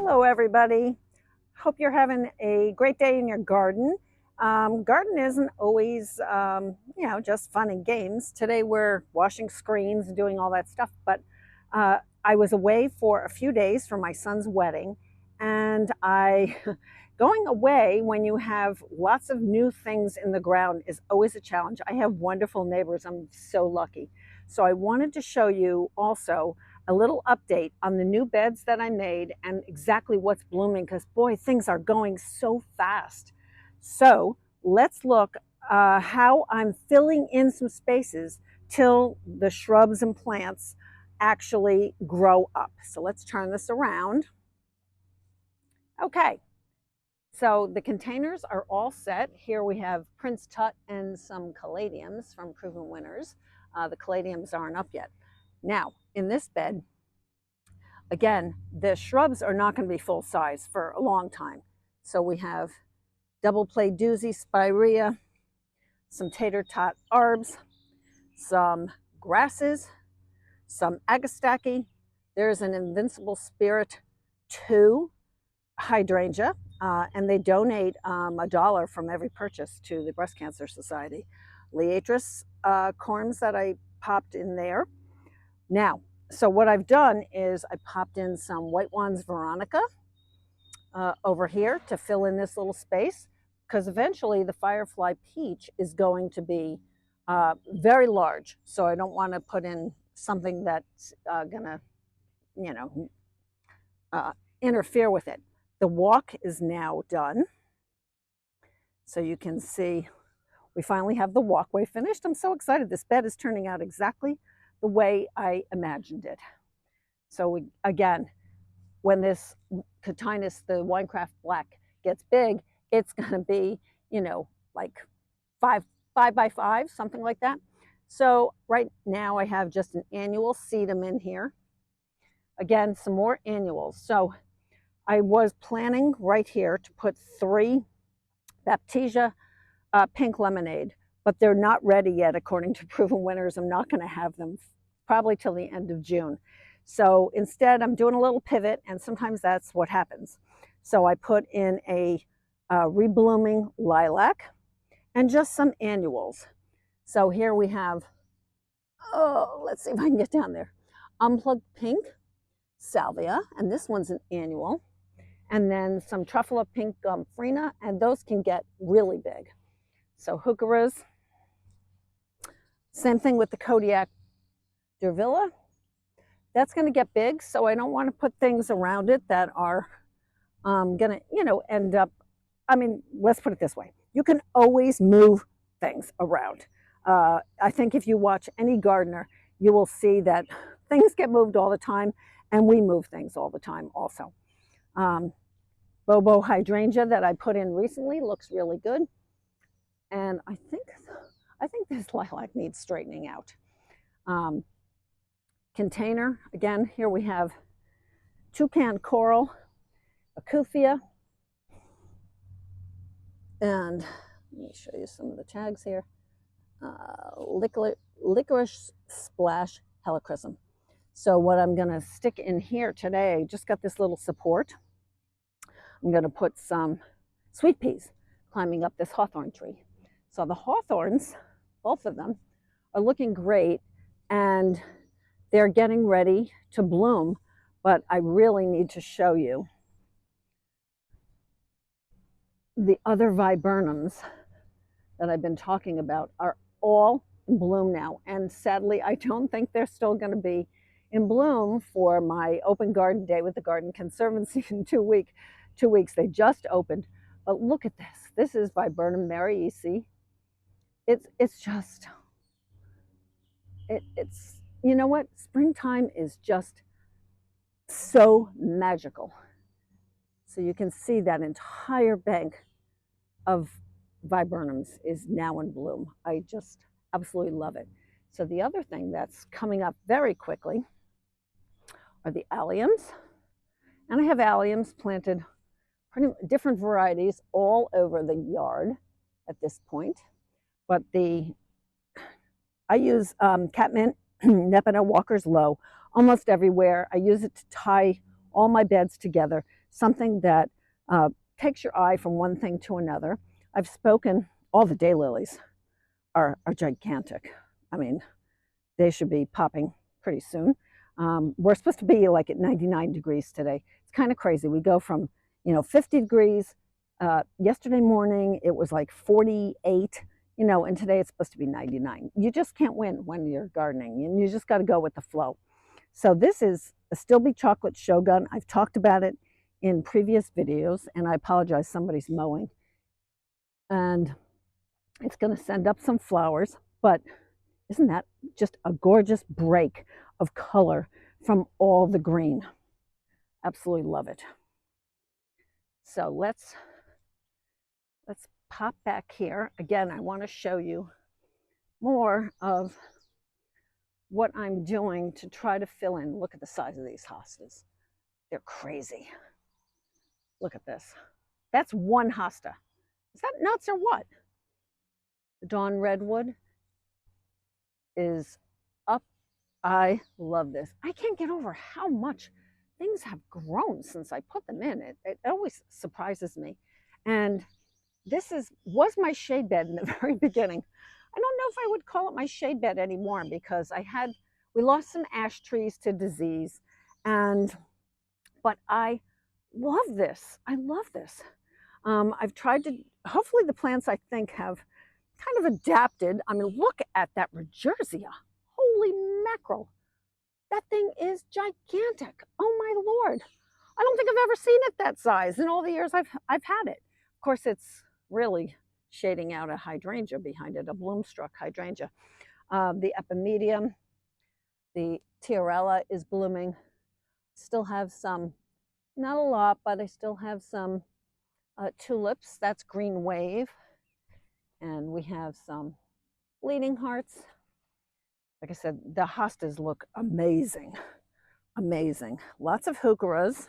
Hello, everybody. Hope you're having a great day in your garden. Garden isn't always, just fun and games. Today we're washing screens and doing all that stuff, but I was away for a few days for my son's wedding, and going away when you have lots of new things in the ground is always a challenge. I have wonderful neighbors. I'm so lucky. So I wanted to show you also a little update on the new beds that I made and exactly what's blooming, because boy, things are going so fast. So let's look how I'm filling in some spaces till the shrubs and plants actually grow up. So let's turn this around. Okay, so the containers are all set. Here we have Prince Tut and some caladiums from Proven Winners. The caladiums aren't up yet. Now, in this bed, again, the shrubs are not going to be full size for a long time. So we have double play doozy spirea, some tater tot arbs, some grasses, some agastache. There's an Invincible Spirit 2 hydrangea, and they donate $1 from every purchase to the Breast Cancer Society. Liatris corms that I popped in there. Now, so what I've done is I popped in some White Wands Veronica over here to fill in this little space, because eventually the Firefly Peach is going to be very large. So I don't want to put in something that's going to, interfere with it. The walk is now done. So you can see we finally have the walkway finished. I'm so excited. This bed is turning out exactly the way I imagined it. So again, when this Cotinus, the Winecraft Black, gets big, it's going to be, like five by 5, something like that. So right now I have just an annual sedum in here. Again, some more annuals. So I was planning right here to put 3 Baptisia pink lemonade, but they're not ready yet according to Proven Winners. I'm not going to have them probably till the end of June. So instead I'm doing a little pivot, and sometimes that's what happens. So I put in a reblooming lilac and just some annuals. So here we have, let's see if I can get down there, unplugged pink salvia, and this one's an annual, and then some truffula pink gomphrena, and those can get really big. So heucheras, same thing with the Kodiak Durvilla. That's going to get big, so I don't want to put things around it that are going to, end up, let's put it this way. You can always move things around. I think if you watch any gardener, you will see that things get moved all the time, and we move things all the time also. Bobo hydrangea that I put in recently looks really good. And I think this lilac needs straightening out. Container, again, here we have toucan coral, acuthia, and let me show you some of the tags here. Licorice splash helichrysum. So what I'm going to stick in here today, I just got this little support. I'm going to put some sweet peas climbing up this hawthorn tree. So the hawthorns, both of them, are looking great, and they're getting ready to bloom, but I really need to show you the other viburnums that I've been talking about are all in bloom now, and sadly I don't think they're still going to be in bloom for my open garden day with the Garden Conservancy in 2 weeks. They just opened, but look at this. This is Viburnum mariaci. It's just, it's you know what? Springtime is just so magical. So you can see that entire bank of viburnums is now in bloom. I just absolutely love it. So the other thing that's coming up very quickly are the alliums. And I have alliums planted, pretty different varieties all over the yard at this point. But I use catmint, Nepeta Walker's Low almost everywhere. I use it to tie all my beds together. something that takes your eye from one thing to another. I've spoken, all the daylilies are gigantic. I mean, they should be popping pretty soon. We're supposed to be like at 99 degrees today. It's kind of crazy. We go from, 50 degrees. Yesterday morning, it was like 48, and today it's supposed to be 99. You just can't win when you're gardening, and you just got to go with the flow. So this is a Stilby chocolate shogun. I've talked about it in previous videos, and I apologize, somebody's mowing. And it's going to send up some flowers, but isn't that just a gorgeous break of color from all the green? Absolutely love it. So let's pop back here. Again, I want to show you more of what I'm doing to try to fill in. Look at the size of these hostas. They're crazy. Look at this. That's one hosta. Is that nuts or what? The Dawn Redwood is up. I love this. I can't get over how much things have grown since I put them in. It always surprises me. And this was my shade bed in the very beginning. I don't know if I would call it my shade bed anymore because we lost some ash trees to disease, but I love this. I love this. I've tried to, hopefully the plants I think have kind of adapted. I mean, look at that Regerzia. Holy mackerel. That thing is gigantic. Oh my Lord. I don't think I've ever seen it that size in all the years I've had it. Of course, it's really shading out a hydrangea behind it, a bloom-struck hydrangea. The epimedium, the tiarella is blooming. Still have some, not a lot, but I still have some tulips. That's green wave. And we have some bleeding hearts. Like I said, the hostas look amazing, amazing. Lots of heucheras.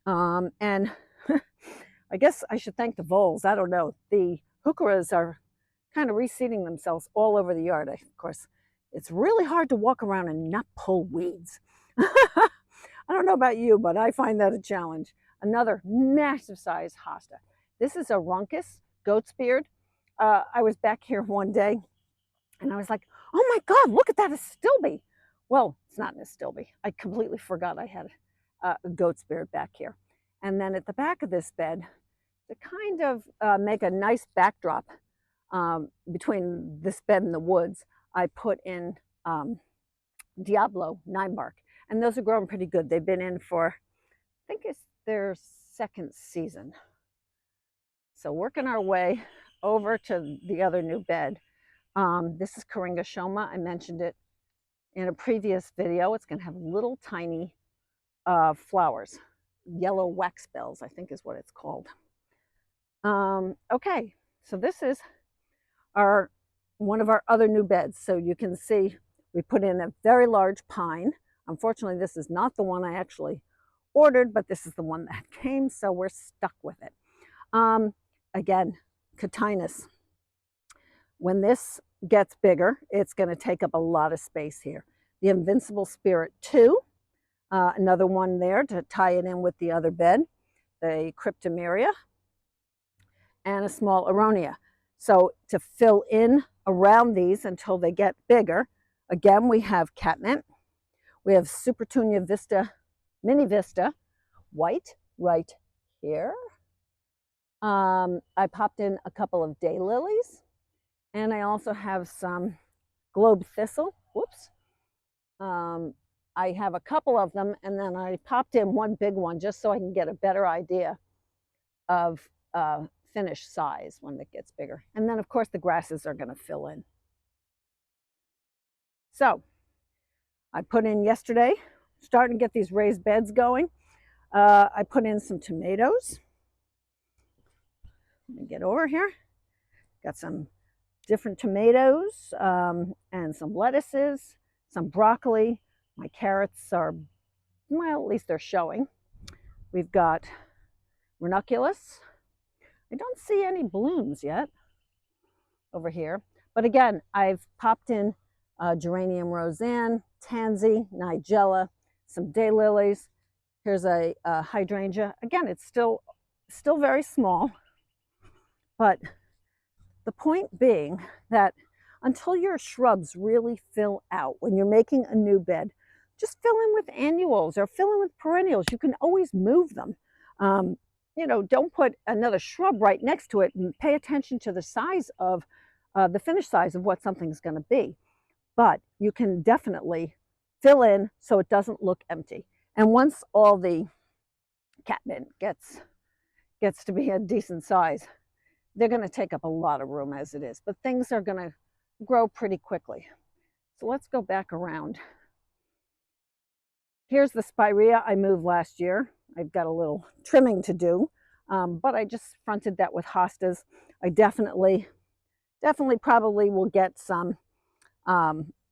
And I guess I should thank the voles. I don't know. The heucheras are kind of reseeding themselves all over the yard. Of course, it's really hard to walk around and not pull weeds. I don't know about you, but I find that a challenge. Another massive size hosta. This is a Runcus goat's beard. I was back here one day and I was like, oh my God, look at that Astilbe. Well, it's not an Astilbe. I completely forgot I had a goat's beard back here. And then at the back of this bed, to kind of make a nice backdrop between this bed and the woods, I put in Diablo 9-bark. And those are growing pretty good. They've been in for, I think it's their second season. So working our way over to the other new bed. This is Coringa Shoma. I mentioned it in a previous video. It's going to have little tiny flowers. Yellow wax bells, I think is what it's called. Okay, so this is one of our other new beds. So you can see we put in a very large pine. Unfortunately, this is not the one I actually ordered, but this is the one that came, so we're stuck with it. Again, Catinus. When this gets bigger, it's going to take up a lot of space here. The Invincible Spirit 2, another one there to tie it in with the other bed. The Cryptomeria, and a small Aronia. So to fill in around these until they get bigger, again, we have catnip. We have Supertunia Vista, Mini Vista, white right here. I popped in a couple of daylilies, and I also have some globe thistle. Whoops. I have a couple of them, and then I popped in one big one just so I can get a better idea of finish size when it gets bigger. And then, of course, the grasses are going to fill in. So I put in yesterday, starting to get these raised beds going. I put in some tomatoes. Let me get over here. Got some different tomatoes and some lettuces, some broccoli. My carrots are, well, at least they're showing. We've got ranunculus. I don't see any blooms yet over here. But again, I've popped in geranium roseanne, tansy, nigella, some daylilies, Here's a hydrangea. Again, it's still very small, but the point being that until your shrubs really fill out, when you're making a new bed, just fill in with annuals or fill in with perennials. You can always move them. Um, you know, don't put another shrub right next to it, and pay attention to the size of the finished size of what something's going to be. But you can definitely fill in so it doesn't look empty. And once all the catmint gets to be a decent size, they're going to take up a lot of room as it is, but things are going to grow pretty quickly. So let's go back around. Here's the spirea I moved last year. I've got a little trimming to do, but I just fronted that with hostas. I definitely probably will get some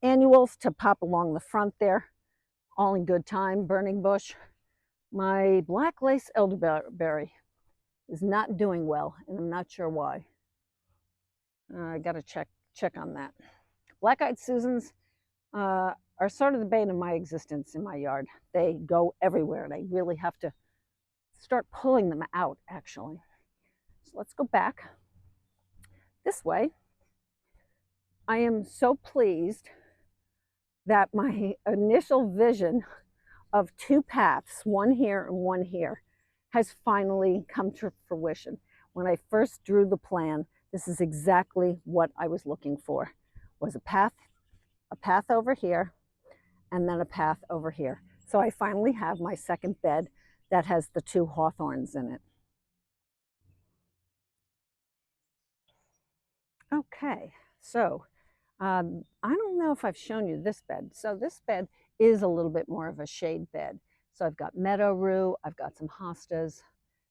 annuals to pop along the front there, all in good time. Burning bush. My black lace elderberry is not doing well, and I'm not sure why. I got to check on that. Black-eyed Susans are sort of the bane of my existence in my yard. They go everywhere, and I really have to start pulling them out, actually. So let's go back this way. I am so pleased that my initial vision of two paths, one here and one here, has finally come to fruition. When I first drew the plan, this is exactly what I was looking for, was a path over here, and then a path over here. So I finally have my second bed that has the two hawthorns in it. Okay, so I don't know if I've shown you this bed. So this bed is a little bit more of a shade bed. So I've got meadow rue, I've got some hostas.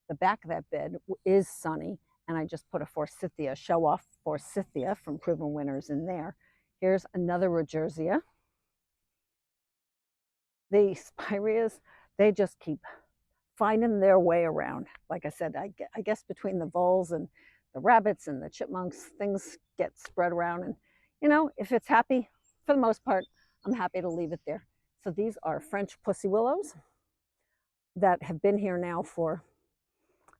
The back of that bed is sunny, and I just put a forsythia, show off forsythia from Proven Winners in there. Here's another regersea. The spireas, they just keep finding their way around. Like I said, I guess between the voles and the rabbits and the chipmunks, things get spread around. And, you know, if it's happy, for the most part, I'm happy to leave it there. So these are French pussy willows that have been here now for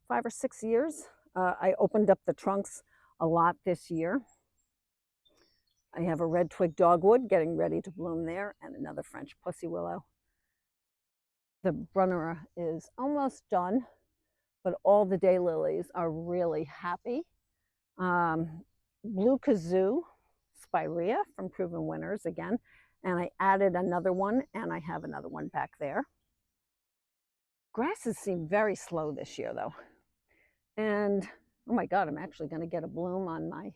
5 or 6 years. I opened up the trunks a lot this year. I have a red twig dogwood getting ready to bloom there, and another French pussy willow. The Brunnera is almost done, but all the daylilies are really happy. Blue kazoo spirea from Proven Winners again, and I added another one, and I have another one back there. Grasses seem very slow this year, though. And oh my God, I'm actually going to get a bloom on my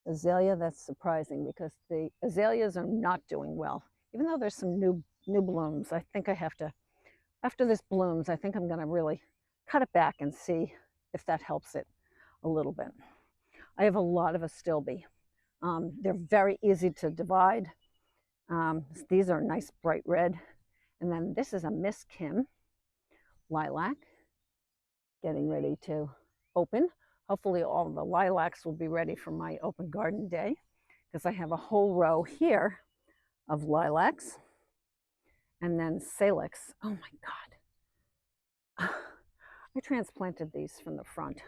azalea. That's surprising because the azaleas are not doing well. Even though there's some new blooms, I think I have to, after this blooms, I think I'm going to really cut it back and see if that helps it a little bit. I have a lot of astilbe. They're very easy to divide. These are nice bright red. And then this is a Miss Kim lilac getting ready to open. Hopefully all the lilacs will be ready for my open garden day, because I have a whole row here of lilacs. And then salix. Oh my God. I transplanted these from the front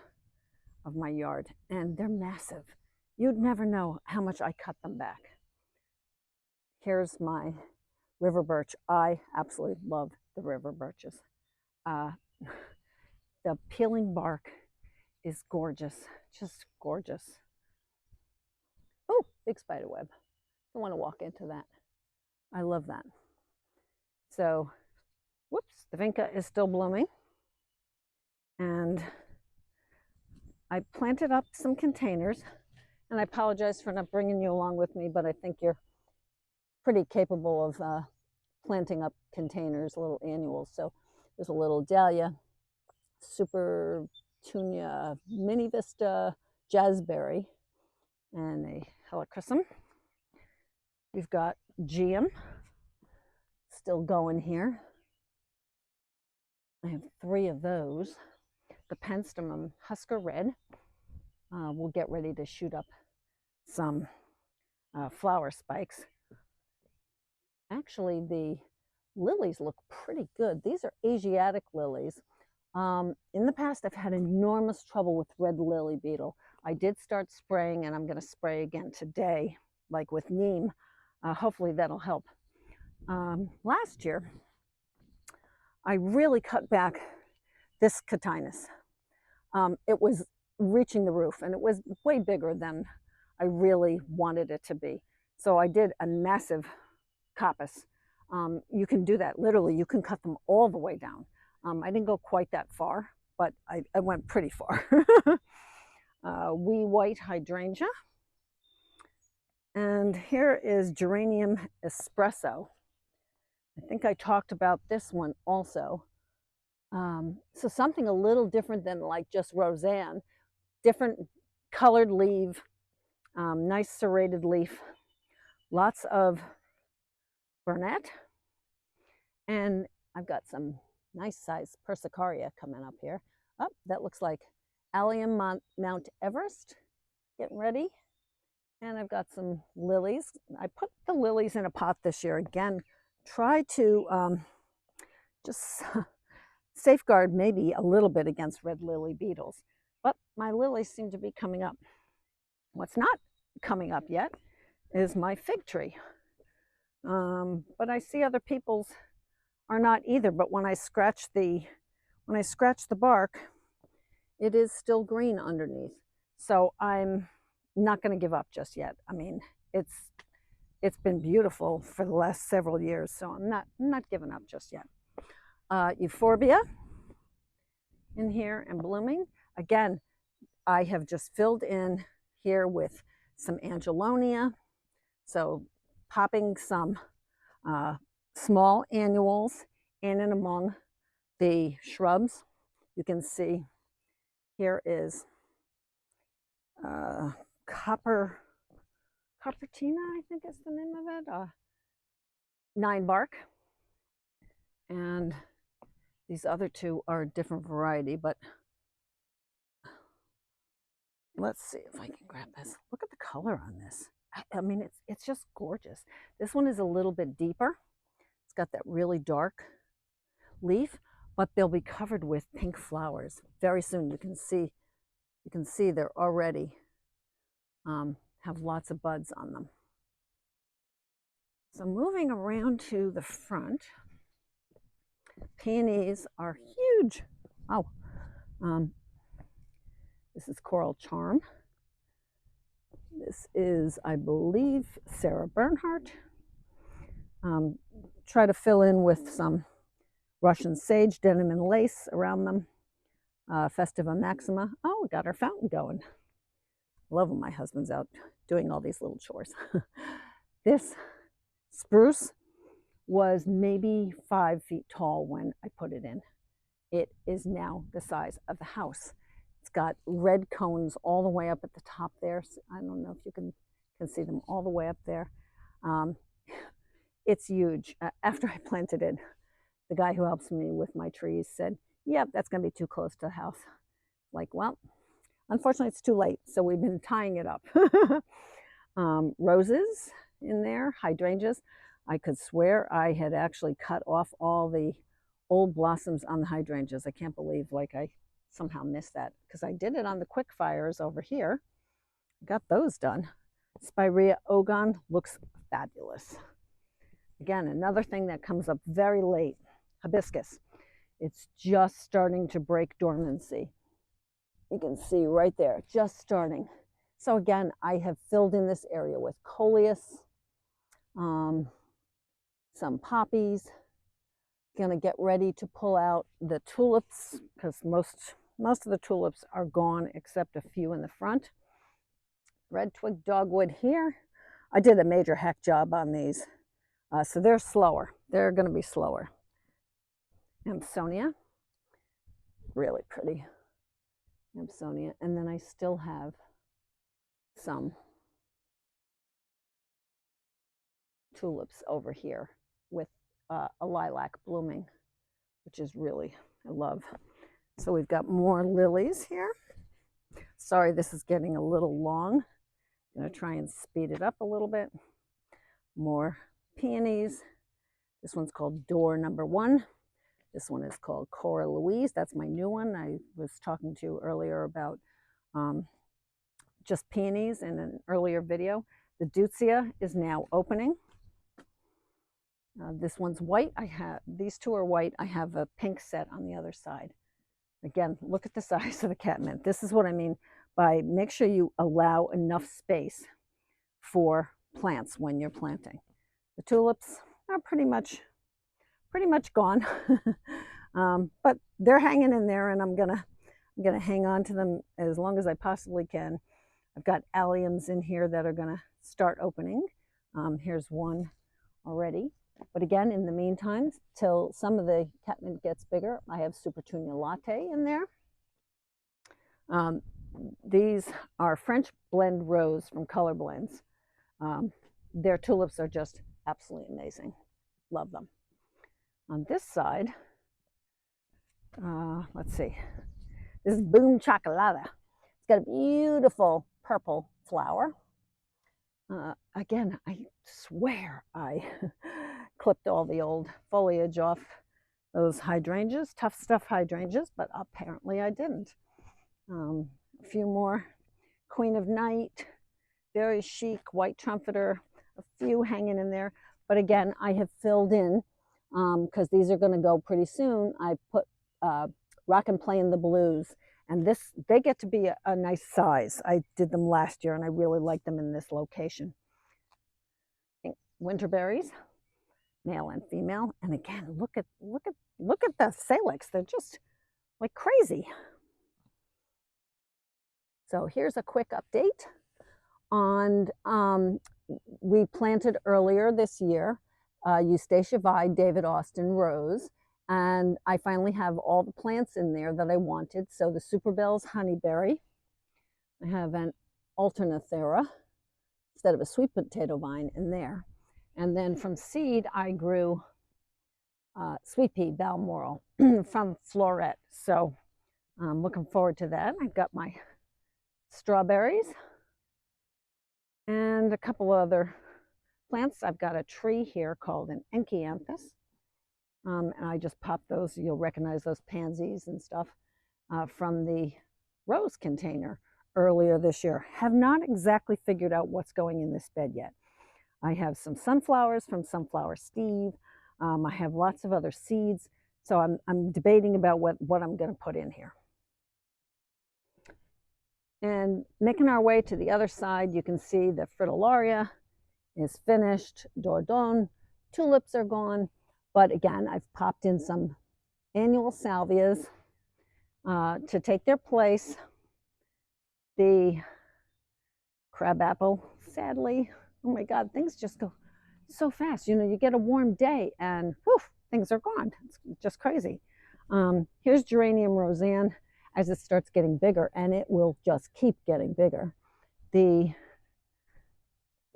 of my yard, and they're massive. You'd never know how much I cut them back. Here's my river birch. I absolutely love the river birches. The peeling bark is gorgeous, just gorgeous. Oh, big spider web. Don't want to walk into that. I love that. So, whoops, the vinca is still blooming. And I planted up some containers, and I apologize for not bringing you along with me, but I think you're pretty capable of planting up containers, little annuals. So there's a little dahlia, super tunia, mini vista, jazzberry, and a helichrysum. We've got geum still going here. I have 3 of those. The penstemon husker red will get ready to shoot up some flower spikes. Actually, the lilies look pretty good. These are Asiatic lilies. In the past, I've had enormous trouble with red lily beetle. I did start spraying, and I'm going to spray again today, like with neem. Hopefully that'll help. Last year, I really cut back this cotinus. It was reaching the roof, and it was way bigger than I really wanted it to be. So I did a massive coppice. You can do that, literally, you can cut them all the way down. I didn't go quite that far, but I went pretty far. Wee white hydrangea. And here is geranium espresso. I think I talked about this one also. So something a little different than like just Roseanne, different colored leaf, nice serrated leaf, lots of burnet, and I've got some nice size persicaria coming up here. Oh, that looks like Allium Mount Everest, getting ready. And I've got some lilies. I put the lilies in a pot this year. Again, try to just safeguard maybe a little bit against red lily beetles. But my lilies seem to be coming up. What's not coming up yet is my fig tree. But I see other people's are not either. But when I scratch the bark, it is still green underneath. So I'm not going to give up just yet. I mean, it's been beautiful for the last several years, so I'm not giving up just yet. Euphorbia in here and blooming. Again, I have just filled in here with some angelonia, so popping some small annuals in and among the shrubs. You can see here is Coppertina, I think is the name of it, 9 bark. And these other two are a different variety, but let's see if I can grab this. Look at the color on this. I mean, it's just gorgeous. This one is a little bit deeper. It's got that really dark leaf, but they'll be covered with pink flowers very soon. You can see they're already have lots of buds on them. So moving around to the front, peonies are huge. Oh, this is Coral Charm. This is, I believe, Sarah Bernhardt. Try to fill in with some Russian sage, denim and lace around them. Festiva Maxima. Oh, we got our fountain going. Love when my husband's out doing all these little chores. This spruce was maybe 5 feet tall when I put it in. It is now the size of the house. It's got red cones all the way up at the top there. I don't know if you can see them all the way up there. It's huge. After I planted it, the guy who helps me with my trees said, yep, that's going to be too close to the house. Like, well, unfortunately, it's too late. So we've been tying it up. Roses in there, hydrangeas. I could swear I had actually cut off all the old blossoms on the hydrangeas. I can't believe like I somehow missed that because I did it on the quick fires over here. Got those done. Spirea ogon looks fabulous. Again, another thing that comes up very late, hibiscus. It's just starting to break dormancy. You can see right there, just starting. So again, I have filled in this area with coleus, some poppies. Gonna get ready to pull out the tulips because most of the tulips are gone except a few in the front. Red twig dogwood here. I did a major heck job on these. So they're slower. They're gonna be slower. Ampsonia, really pretty. Ampsonia, and then I still have some tulips over here with a lilac blooming, which is really, I love. So we've got more lilies here. Sorry, this is getting a little long. I'm gonna try and speed it up a little bit. More peonies. This one's called Door Number One. This one is called Cora Louise. That's my new one. I was talking to you earlier about just peonies in an earlier video. The Deutzia is now opening. This one's white. These two are white. I have a pink set on the other side. Again, look at the size of the catmint. This is what I mean by make sure you allow enough space for plants when you're planting. The tulips are pretty much gone, but they're hanging in there, and I'm gonna hang on to them as long as I possibly can. I've got alliums in here that are gonna start opening. Here's one already. But again, in the meantime, till some of the catmint gets bigger, I have Supertunia latte in there. These are French blend rose from Color Blends. Their tulips are just absolutely amazing. Love them. On this side, let's see. This is Boom Chocolata. It's got a beautiful purple flower. Again, I swear I clipped all the old foliage off those hydrangeas, Tough Stuff hydrangeas, but apparently I didn't. A few more Queen of Night, very chic white trumpeter, a few hanging in there. But again, I have filled in because these are going to go pretty soon. I put Rock and Play in the Blues, and they get to be a nice size. I did them last year, and I really like them in this location. Winterberries, male and female, and again, look at the salix. They're just like crazy. So here's a quick update on we planted earlier this year Eustacia Vi David Austin Rose, and I finally have all the plants in there that I wanted. So the Superbell's Honeyberry, I have an Alternathera instead of a sweet potato vine in there. And then from seed, I grew sweet pea Balmoral from Floret. So I'm looking forward to that. I've got my strawberries and a couple other plants. I've got a tree here called an Enkianthus. And I just popped those. You'll recognize those pansies and stuff from the rose container earlier this year. Have not exactly figured out what's going in this bed yet. I have some sunflowers from Sunflower Steve. I have lots of other seeds. So I'm debating about what I'm going to put in here. And making our way to the other side, you can see the Fritillaria is finished. Dordogne, tulips are gone. But again, I've popped in some annual salvias to take their place. The crabapple, sadly, oh my God, things just go so fast. You know, you get a warm day and woof, things are gone. It's just crazy. Here's Geranium Roseanne as it starts getting bigger, and it will just keep getting bigger. The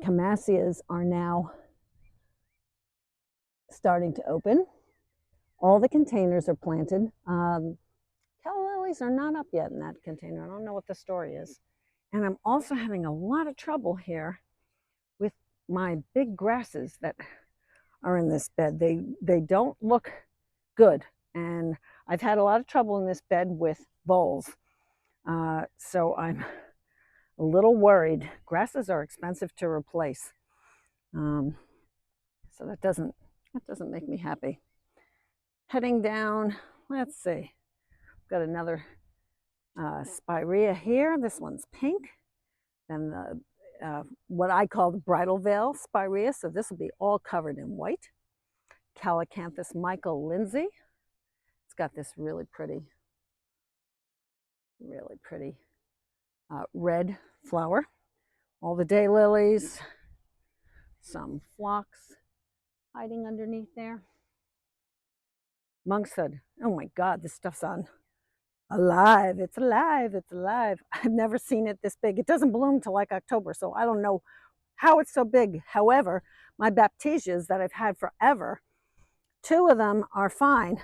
Camasias are now starting to open. All the containers are planted. Calla lilies are not up yet in that container. I don't know what the story is. And I'm also having a lot of trouble here with my big grasses that are in this bed. They don't look good. And I've had a lot of trouble in this bed with voles. So I'm a little worried. Grasses are expensive to replace. So that doesn't make me happy. Heading down, let's see. Got another spirea here. This one's pink. Then the what I call the bridal veil spirea. So this will be all covered in white. Calycanthus Michael Lindsay. It's got this really pretty red flower. All the daylilies, some phlox hiding underneath there. Monkshood. Oh my God, this stuff's on alive. It's alive. It's alive. I've never seen it this big. It doesn't bloom till like October, so I don't know how it's so big. However, my baptisias that I've had forever, 2 of them are fine.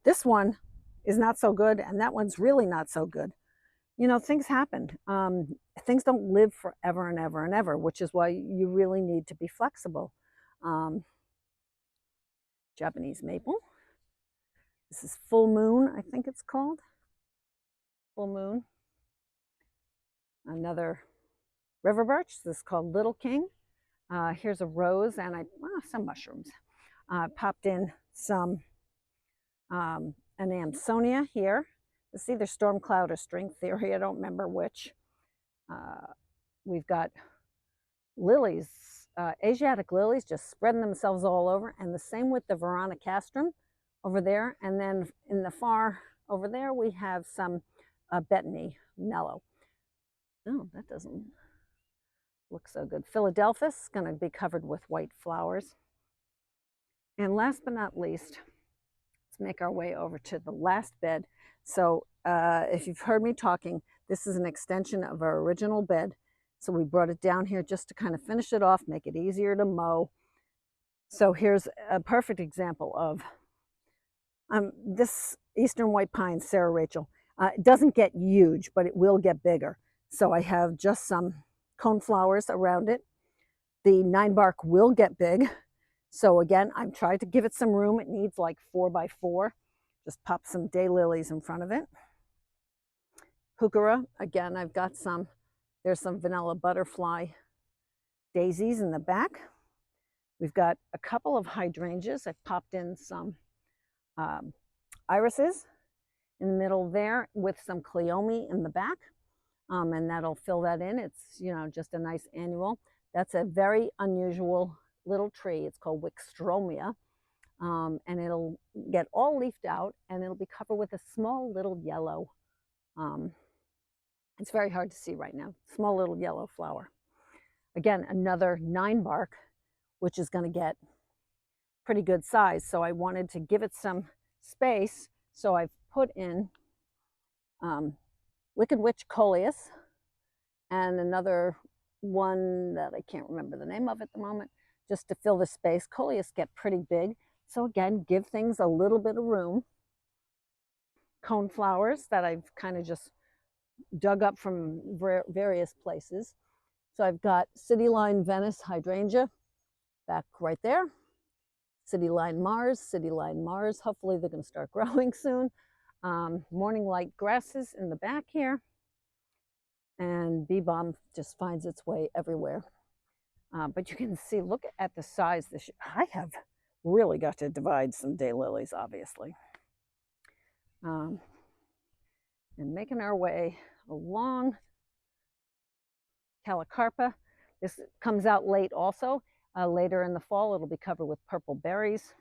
This one is not so good, and that one's really not so good. You know, things happen. Things don't live forever and ever and ever, which is why you really need to be flexible. Japanese maple. This is full moon, I think it's called. Full moon. Another river birch. This is called Little King. Here's a rose and some mushrooms. Popped in some an Amsonia here. It's either storm cloud or string theory. I don't remember which. We've got lilies, Asiatic lilies just spreading themselves all over, and the same with the Veronicastrum over there. And then in the far over there, we have some Betony mellow. Oh, that doesn't look so good. Philadelphus is going to be covered with white flowers. And last but not least, let's make our way over to the last bed. So if you've heard me talking, this is an extension of our original bed. So we brought it down here just to kind of finish it off, make it easier to mow. So here's a perfect example of this Eastern White Pine, Sarah Rachel. It doesn't get huge, but it will get bigger. So I have just some cone flowers around it. The 9-bark will get big. So again, I've tried to give it some room. It needs like 4 by 4. Just pop some daylilies in front of it. Heuchera, again, I've got some. There's some vanilla butterfly daisies in the back. We've got a couple of hydrangeas. I've popped in some irises in the middle there with some cleome in the back. And that'll fill that in. It's, just a nice annual. That's a very unusual little tree. It's called Wickstromia. And it'll get all leafed out and it'll be covered with a small little yellow. It's very hard to see right now. Small little yellow flower. Again, another 9-bark, which is going to get pretty good size. So I wanted to give it some space. So I've put in Wicked Witch Coleus and another one that I can't remember the name of at the moment, just to fill the space. Coleus get pretty big. So again, give things a little bit of room. Cone flowers that I've kind of just dug up from various places. So I've got City Line Venice hydrangea back right there. City Line Mars, hopefully they're going to start growing soon. Morning light grasses in the back here. And bee balm just finds its way everywhere. But you can see, look at the size. I have really got to divide some daylilies, obviously. And making our way along Calicarpa. This comes out late also. Later in the fall, it'll be covered with purple berries,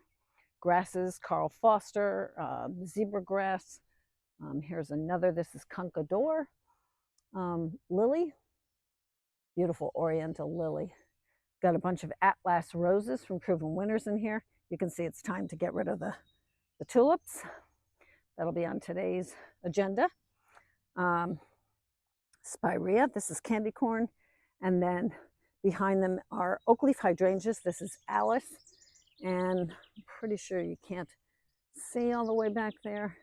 grasses, Carl Foster, zebra grass. Here's another, this is Conchador. Lily, beautiful oriental lily. Got a bunch of Atlas roses from Proven Winners in here. You can see it's time to get rid of the tulips. That'll be on today's agenda. Spirea, this is candy corn. And then behind them are oak leaf hydrangeas. This is Alice. And I'm pretty sure you can't see all the way back there.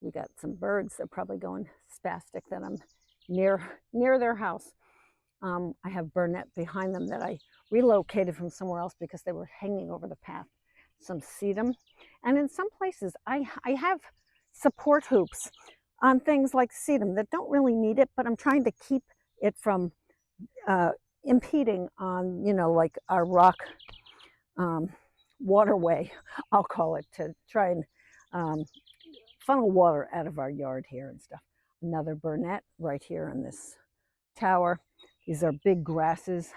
We got some birds that are probably going spastic that I'm near their house. I have burnet behind them that I relocated from somewhere else because they were hanging over the path. Some sedum. And in some places, I have support hoops on things like sedum that don't really need it, but I'm trying to keep it from impeding on, like our rock waterway, I'll call it, to try and funnel water out of our yard here and stuff. Another burnet right here in this tower. These are big grasses,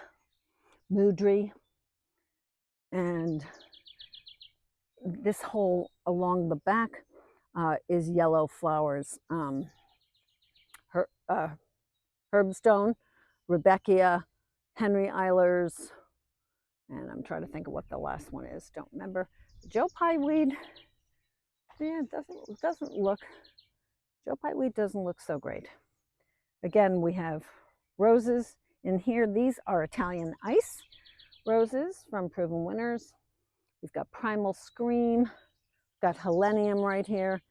moodry, and this whole along the back is yellow flowers. Herbstone, Rebecca, Henry Eilers, and I'm trying to think of what the last one is. Don't remember. Joe Pye weed. Yeah, it doesn't look. Joe Pye weed doesn't look so great. Again, we have roses in here. These are Italian ice roses from Proven Winners. We've got Primal Scream, got Helenium right here,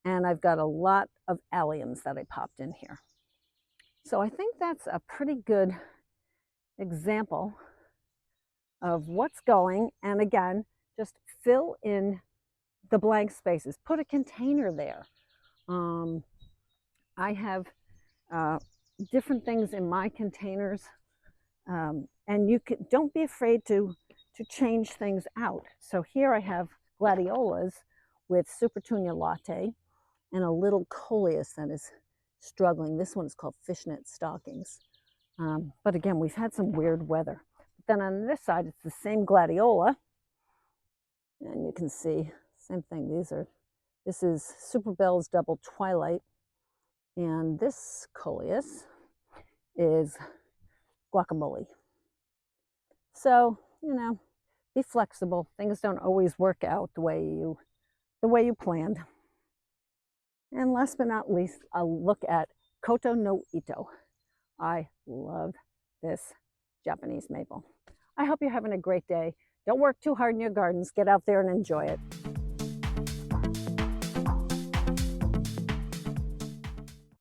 and I've got a lot of alliums that I popped in here. So I think that's a pretty good example of what's going. And again, just fill in the blank spaces. Put a container there. I have different things in my containers, and don't be afraid to change things out. So here I have gladiolas with Supertunia latte and a little coleus that is struggling. This one is called fishnet stockings. But again, we've had some weird weather. But then on this side, it's the same gladiola, and you can see same thing. This is Super Bell's Double Twilight, and this coleus is guacamole. So, you know, be flexible. Things don't always work out the way you planned. And last but not least, I'll look at Koto no Ito. I love this Japanese maple. I hope you're having a great day. Don't work too hard in your gardens. Get out there and enjoy it.